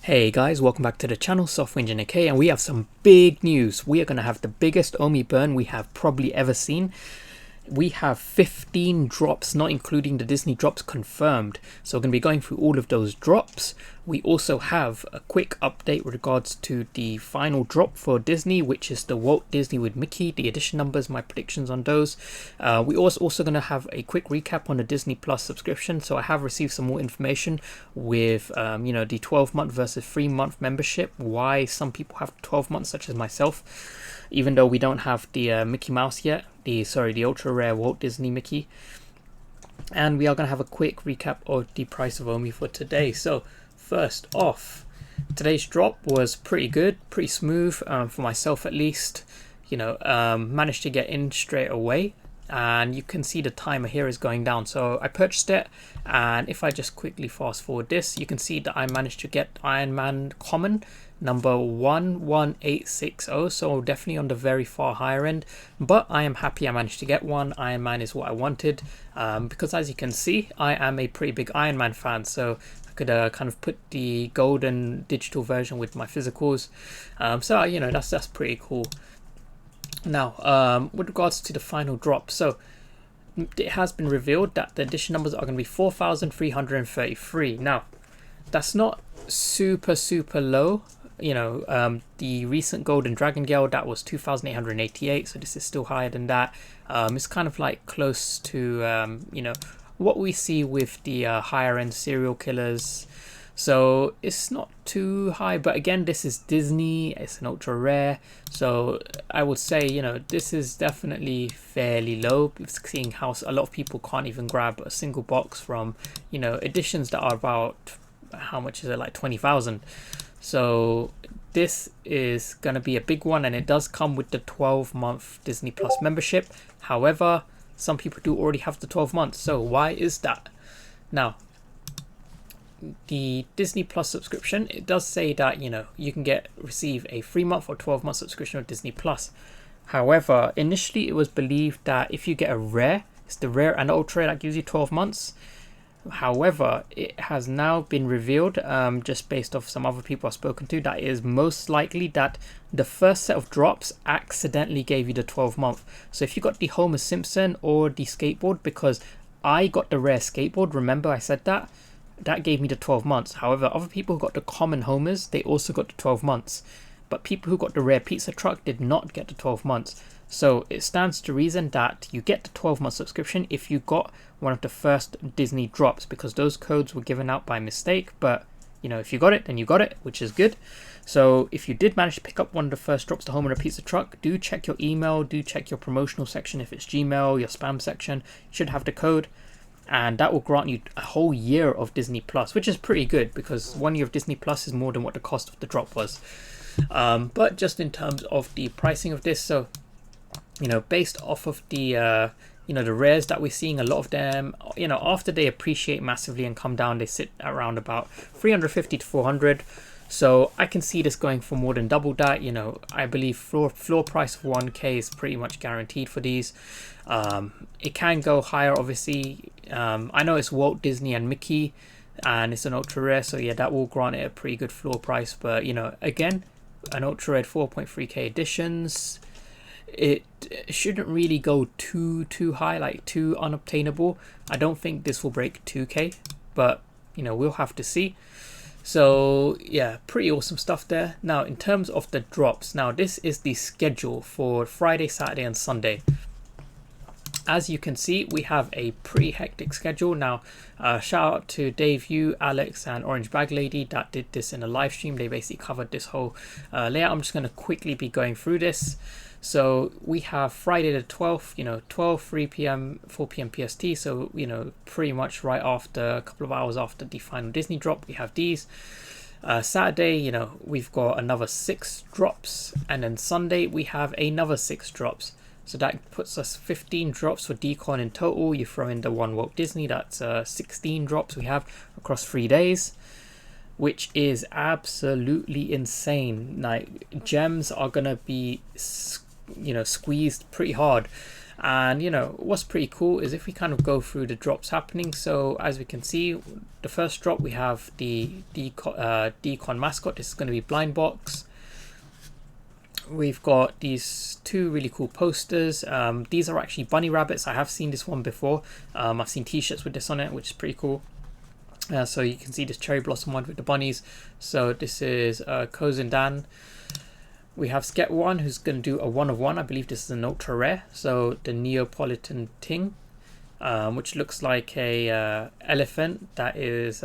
Hey guys, welcome back to the channel, Software Engineer K, and we have some big news. We are going to have the biggest OMI burn we have probably ever seen. We have 15 drops, not including the Disney drops, confirmed. So we're going to be going through all of those drops. We also have a quick update with regards to the final drop for Disney, which is the Walt Disney with Mickey, the edition numbers, my predictions on those. We also going to have a quick recap on the Disney Plus subscription. So I have received some more information with, the 12-month versus 3-month membership, why some people have 12 months, such as myself, even though we don't have the Mickey Mouse yet. The ultra rare Walt Disney Mickey. And we are going to have a quick recap of the price of OMI for today. So first off, today's drop was pretty good, pretty smooth, for myself at least. Managed to get in straight away, and you can see the timer here is going down. So I purchased it, and if I just quickly fast forward this, you can see that I managed to get Iron Man common number 11860, so definitely on the very far higher end, but I am happy I managed to get one. Iron Man is what I wanted, because as you can see, I am a pretty big Iron Man fan, so I could kind of put the golden digital version with my physicals. That's pretty cool. Now, with regards to the final drop, so it has been revealed that the edition numbers are going to be 4,333. Now, that's not super low. The recent Golden Dragon Gale, that was 2,888, so this is still higher than that. It's kind of like close to what we see with the higher end serial killers. So it's not too high, but again, this is Disney, it's an ultra rare, so I would say this is definitely fairly low, seeing how a lot of people can't even grab a single box from editions that are about, how much is it, like 20,000. So this is going to be a big one, and it does come with the 12-month Disney Plus membership. However, some people do already have the 12 months. So why is that? Now, the Disney Plus subscription, it does say that you can receive a 3-month or 12-month subscription of Disney Plus. However, initially it was believed that if you get a rare, it's the rare and ultra rare that gives you 12 months. However, it has now been revealed, just based off some other people I've spoken to, that it is most likely that the first set of drops accidentally gave you the 12-month. So if you got the Homer Simpson or the skateboard, because I got the rare skateboard, remember I said that gave me the 12 months. However, other people who got the common Homers, they also got the 12 months. But people who got the rare pizza truck did not get the 12 months. So it stands to reason that you get the 12-month subscription if you got one of the first Disney drops, because those codes were given out by mistake. But if you got it, then you got it, which is good. So if you did manage to pick up one of the first drops, the Homer and a pizza truck, do check your email, do check your promotional section. If it's Gmail, your spam section, you should have the code, and that will grant you a whole year of Disney Plus, which is pretty good, because 1 year of Disney Plus is more than what the cost of the drop was. But just in terms of the pricing of this, so based off of the the rares that we're seeing, a lot of them, after they appreciate massively and come down, they sit around about 350 to 400. So I can see this going for more than double that. I believe floor price of 1k is pretty much guaranteed for these. It can go higher, obviously. I know it's Walt Disney and Mickey, and it's an ultra rare, so yeah, that will grant it a pretty good floor price. But again, an ultra rare 4.3k editions, it shouldn't really go too high, like too unobtainable. I don't think this will break 2k, but we'll have to see. So yeah, pretty awesome stuff there. Now, in terms of the drops, now this is the schedule for Friday, Saturday and Sunday. As you can see, we have a pretty hectic schedule. Now, shout out to Dave, you, Alex and Orange Bag Lady that did this in a live stream. They basically covered this whole layout. I'm just going to quickly be going through this. So we have Friday the 12th, 12, 3 p.m, 4 p.m. PST. So, pretty much right after, a couple of hours after the final Disney drop, we have these. Saturday, we've got another 6 drops. And then Sunday, we have another 6 drops. So that puts us 15 drops for DCON in total. You throw in the one Walt Disney, that's 16 drops we have across 3 days, which is absolutely insane. Like, gems are gonna be squeezed pretty hard. And you know what's pretty cool is if we kind of go through the drops happening. So as we can see, the first drop we have the DCON mascot. This is going to be blind box. We've got these two really cool posters. These are actually bunny rabbits. I have seen this one before. I've seen t-shirts with this on it, which is pretty cool. So you can see this cherry blossom one with the bunnies. So this is Kozendan. We have Sket1, who's going to do a 1 of 1. I believe this is an ultra rare. So the Neapolitan Ting, which looks like a elephant that is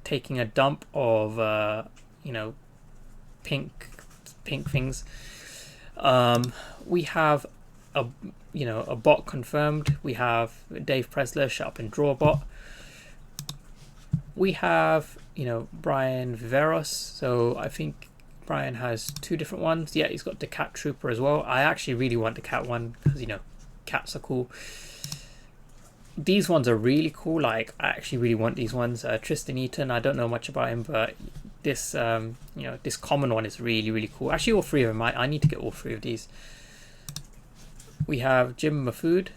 taking a dump of you know, pink things. We have a bot confirmed. We have Dave Presler, Shut Up and Draw bot. We have Brian Viveros. So I think Brian has two different ones. Yeah, he's got the cat trooper as well. I actually really want the cat one because cats are cool. These ones are really cool. Like, I actually really want these ones. Tristan Eaton, I don't know much about him, but this this common one is really, really cool. Actually, all three of them. I need to get all three of these. We have Jim Mafood.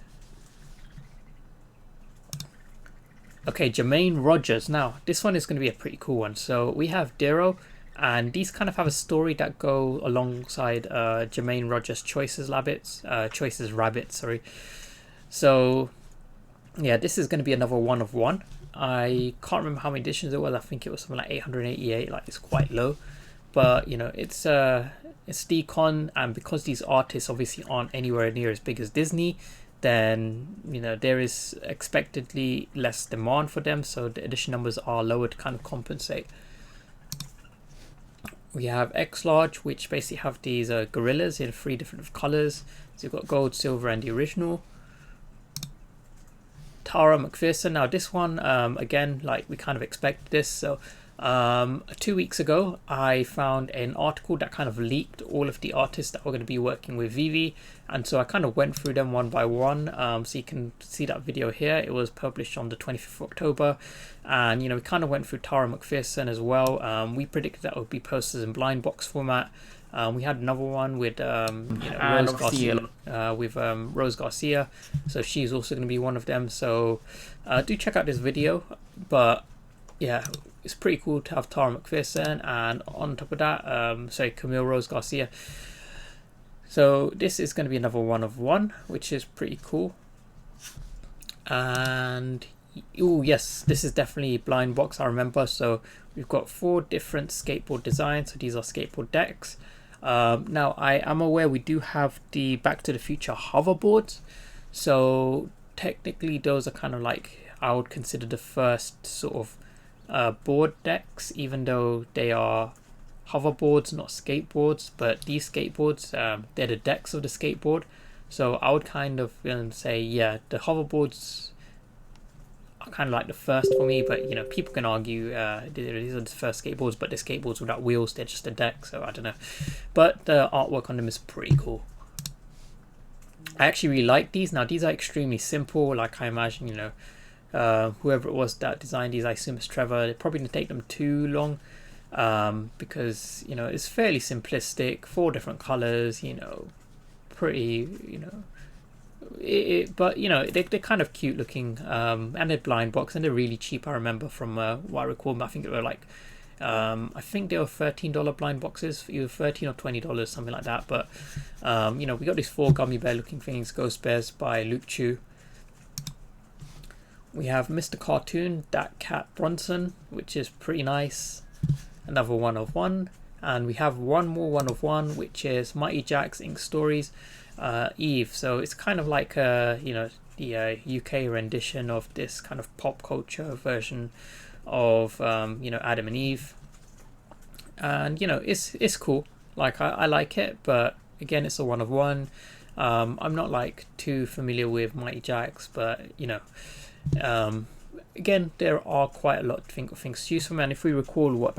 Okay, Jermaine Rogers. Now, this one is going to be a pretty cool one. So we have Dero, and these kind of have a story that go alongside Jermaine Rogers' Choices Rabbits. Sorry. So yeah, this is going to be another 1 of 1. I can't remember how many editions it was. I think it was something like 888. Like, it's quite low, but it's DCON, and because these artists obviously aren't anywhere near as big as Disney, then there is expectedly less demand for them, so the edition numbers are lower to kind of compensate. We have X Large, which basically have these gorillas in 3 different colors. So you've got gold, silver, and the original. Tara McPherson. Now this one, again, like, we kind of expected this. So 2 weeks ago, I found an article that kind of leaked all of the artists that were going to be working with VeVe, and so I kind of went through them one by one. So you can see that video here. It was published on the 25th of October, and we kind of went through Tara McPherson as well. We predicted that would be posters in blind box format. We had another one with Rose Garcia, Rose Garcia, so she's also going to be one of them. So do check out this video. But yeah, it's pretty cool to have Tara McPherson, and on top of that, Camille Rose Garcia. So this is going to be another 1 of 1, which is pretty cool. And oh yes, this is definitely blind box, I remember. So we've got 4 different skateboard designs. So these are skateboard decks. Now I am aware we do have the Back to the Future hoverboards. So technically those are kind of like, I would consider the first sort of board decks, even though they are hoverboards, not skateboards. But these skateboards, they're the decks of the skateboard. So I would kind of say, yeah, the hoverboards are kind of like the first for me. But people can argue these are the first skateboards, but they're skateboards without wheels, they're just a deck. So I don't know, but the artwork on them is pretty cool. I actually really like these. Now these are extremely simple. Like, I imagine whoever it was that designed these, I assume it's Trevor, they're probably going to take them too long, because it's fairly simplistic. 4 different colors, pretty, but they're kind of cute looking, and they're blind box, and they're really cheap. I remember from what I recall, I think they were like I think they were $13 blind boxes, either $13 or $20, something like that. But we got these 4 gummy bear looking things, Ghost Bears by Luke Chu. We have Mr. Cartoon, that Cat Bronson, which is pretty nice. Another 1 of 1. And we have one more 1 of 1, which is Mighty Jack's Ink Stories, Eve. So it's kind of like the UK rendition of this kind of pop culture version of Adam and Eve. And it's cool. Like, I like it, but again, it's a 1 of 1. I'm not like too familiar with Mighty Jack's, but again, there are quite a lot of things to choose from. And if we recall what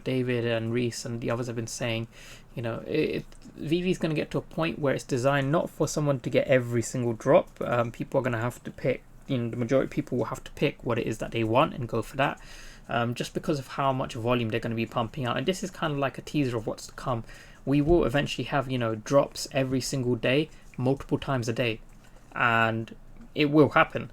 David and Reese and the others have been saying, VeVe is going to get to a point where it's designed not for someone to get every single drop. People are going to have to pick, the majority of people will have to pick what it is that they want and go for that, just because of how much volume they're going to be pumping out. And this is kind of like a teaser of what's to come. We will eventually have drops every single day multiple times a day, and it will happen.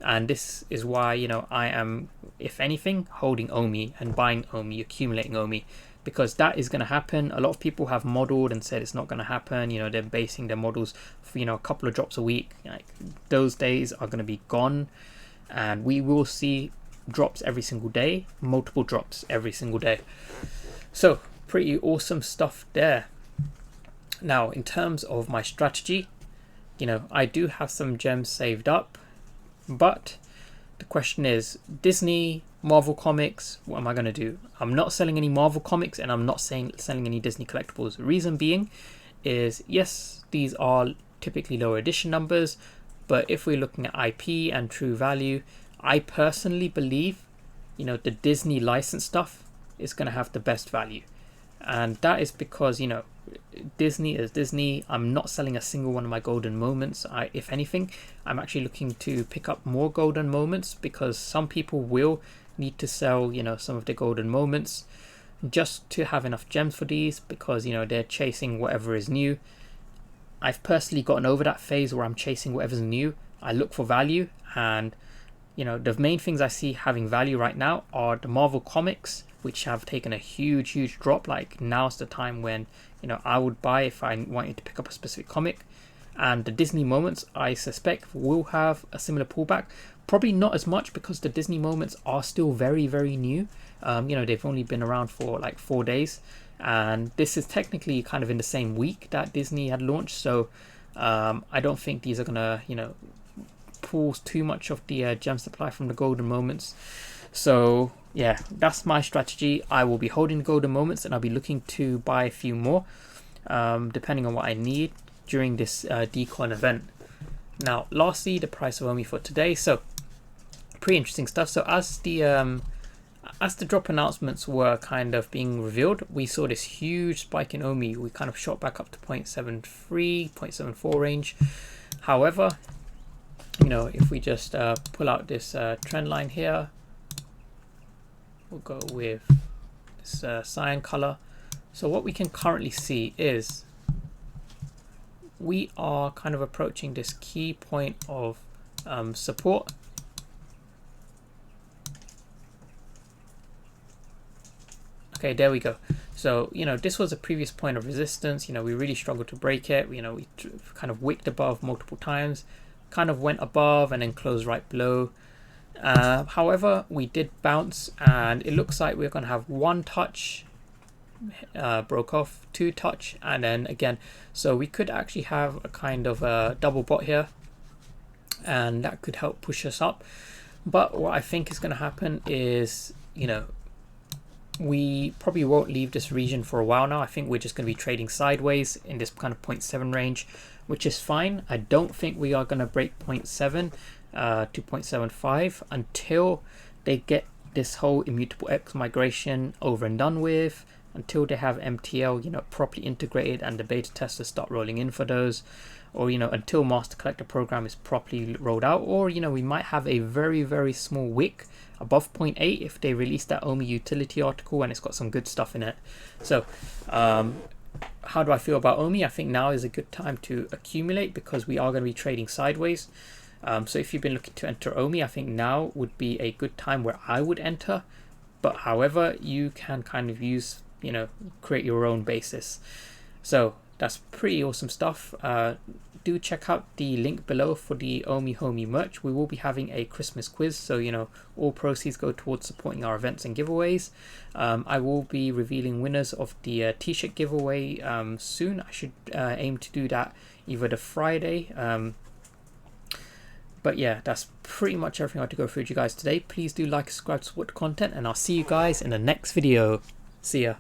And this is why, you know, I am, if anything, holding OMI and buying OMI, accumulating OMI, because that is going to happen. A lot of people have modeled and said it's not going to happen. You know, they're basing their models for, you know, a couple of drops a week. Like, those days are going to be gone, and we will see drops every single day, multiple drops every single day. So pretty awesome stuff there. Now, in terms of my strategy, you know, I do have some gems saved up, but the question is, Disney, Marvel Comics, what am I going to do? I'm not selling any Marvel Comics, and I'm not selling any Disney collectibles. Reason being is, yes, these are typically lower edition numbers, but if we're looking at IP and true value, I personally believe, you know, the Disney license stuff is going to have the best value. And that is because, you know, Disney is Disney. I'm not selling a single one of my golden moments. If anything, I'm actually looking to pick up more golden moments, because some people will need to sell, you know, some of the golden moments just to have enough gems for these, because, you know, they're chasing whatever is new. I've personally gotten over that phase where I'm chasing whatever's new. I look for value, and, you know, the main things I see having value right now are the Marvel Comics, which have taken a huge drop. Like, now's the time when, you know, I would buy if I wanted to pick up a specific comic. And the Disney moments, I suspect, will have a similar pullback. Probably not as much, because the Disney moments are still very new. You know, they've only been around for like 4 days, and this is technically kind of in the same week that Disney had launched. So I don't think these are gonna, you know, pull too much of the gem supply from the golden moments. So yeah, that's my strategy. I will be holding golden moments, and I'll be looking to buy a few more, depending on what I need during this DCON event. Now, lastly, the price of OMI for today. So pretty interesting stuff. So as the drop announcements were kind of being revealed, we saw this huge spike in OMI. We kind of shot back up to 0.73, 0.74 range. However, you know, if we just pull out this trend line here, we'll go with this cyan color. So what we can currently see is we are kind of approaching this key point of support. Okay, there we go. So, you know, this was a previous point of resistance. You know, we really struggled to break it. You know, we kind of wicked above multiple times, kind of went above and then closed right below. However, we did bounce, and it looks like we're going to have one touch, broke off, two touch, and then again. So we could actually have a kind of a double bot here, and that could help push us up. But what I think is going to happen is, you know, we probably won't leave this region for a while now. I think we're just going to be trading sideways in this kind of 0.7 range, which is fine. I don't think we are going to break 0.7 to 0.75 until they get this whole immutable X migration over and done with, until they have MTL, you know, properly integrated and the beta testers start rolling in for those, or, you know, until master collector program is properly rolled out, or, you know, we might have a very small wick above 0.8 if they release that OMI utility article and it's got some good stuff in it. So how do I feel about OMI? I think now is a good time to accumulate, because we are going to be trading sideways. So if you've been looking to enter OMI, I think now would be a good time where I would enter. But however, you can kind of use, you know, create your own basis. So that's pretty awesome stuff. Do check out the link below for the OMI Homie merch. We will be having a Christmas quiz, so, you know, all proceeds go towards supporting our events and giveaways. I will be revealing winners of the t-shirt giveaway soon. I should aim to do that either the Friday. But yeah, that's pretty much everything I had to go through with you guys today. Please do like, subscribe, support the content, and I'll see you guys in the next video. See ya.